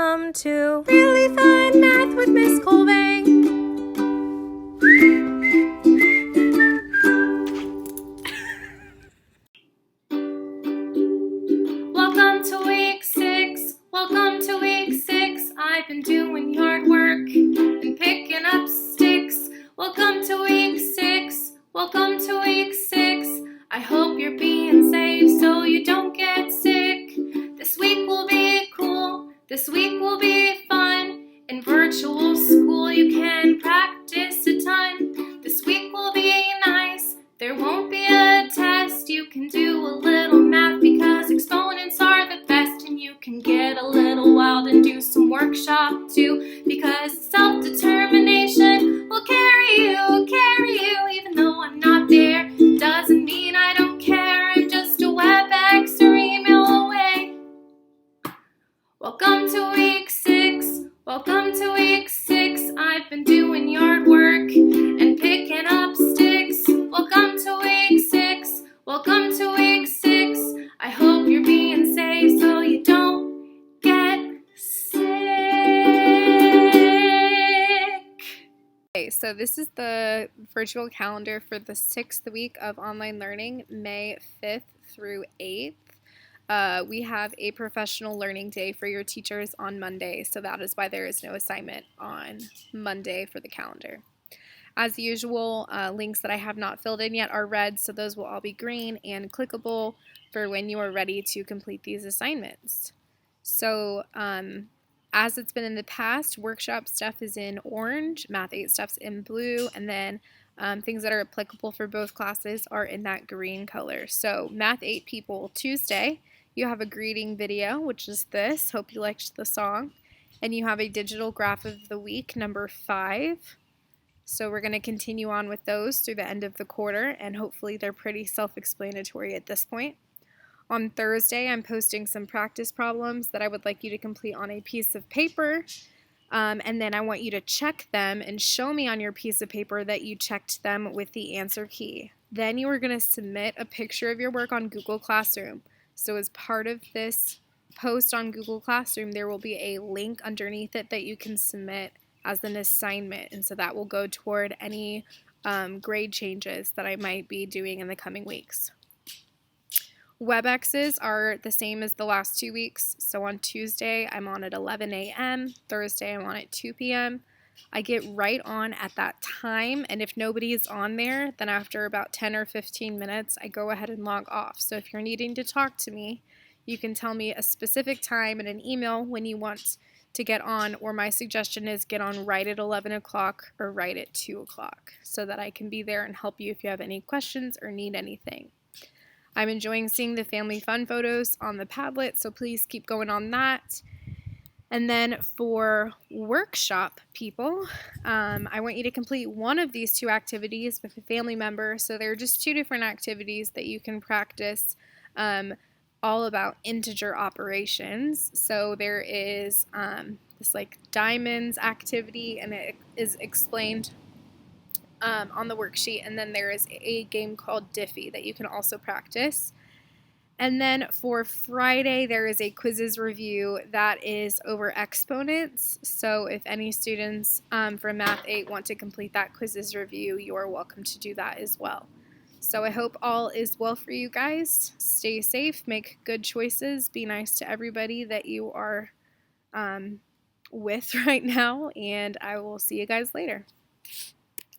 Welcome to Really Fun Math with Miss Colebank. Welcome to week 6. Welcome to week 6. I've been doing yard work and picking up sticks. Welcome to week 6. Welcome to week 6. I hope you're being safe so you don't get sick. This week will be cool. This week will be fun. In virtual school you can practice a ton. This week will be nice. There won't be a test. You can do a little math because exponents are the best. And you can get a little wild and do some workshop too, because self-determination will carry you. Even though I'm not there, doesn't mean I don't care. I'm just a WebEx or email away. Welcome to week 6. Welcome to week 6. I've been doing yard work and picking up sticks. Welcome to week 6. Welcome to week 6. I hope you're being safe so you don't get sick. Okay, so this is the virtual calendar for the 6th week of online learning, May 5th through 8th. We have a professional learning day for your teachers on Monday, so that is why there is no assignment on Monday for the calendar. As usual, links that I have not filled in yet are red, so those will all be green and clickable for when you are ready to complete these assignments. So, as it's been in the past, workshop stuff is in orange, Math 8 stuff's in blue, and then things that are applicable for both classes are in that green color. So, Math 8 people, Tuesday, you have a greeting video, which is this. Hope you liked the song. And you have a digital graph of the week, number 5. So we're going to continue on with those through the end of the quarter, and hopefully they're pretty self-explanatory at this point. On Thursday, I'm posting some practice problems that I would like you to complete on a piece of paper, and then I want you to check them and show me on your piece of paper that you checked them with the answer key. Then you are going to submit a picture of your work on Google Classroom. So as part of this post on Google Classroom, there will be a link underneath it that you can submit as an assignment, and so that will go toward any grade changes that I might be doing in the coming weeks. WebExes are the same as the last 2 weeks. So on Tuesday, I'm on at 11 a.m. Thursday, I'm on at 2 p.m. I get right on at that time, and if nobody is on there, then after about 10 or 15 minutes, I go ahead and log off. So if you're needing to talk to me, you can tell me a specific time in an email when you want to get on, or my suggestion is get on right at 11 o'clock or right at 2 o'clock so that I can be there and help you if you have any questions or need anything. I'm enjoying seeing the family fun photos on the Padlet, so please keep going on that. And then for workshop people, I want you to complete one of these 2 activities with a family member. So they're just 2 different activities that you can practice all about integer operations. So there is this like diamonds activity, and it is explained on the worksheet. And then there is a game called Diffie that you can also practice. And then for Friday, there is a quizzes review that is over exponents. So if any students from Math 8 want to complete that quizzes review, you are welcome to do that as well. So I hope all is well for you guys. Stay safe, make good choices, be nice to everybody that you are with right now, and I will see you guys later.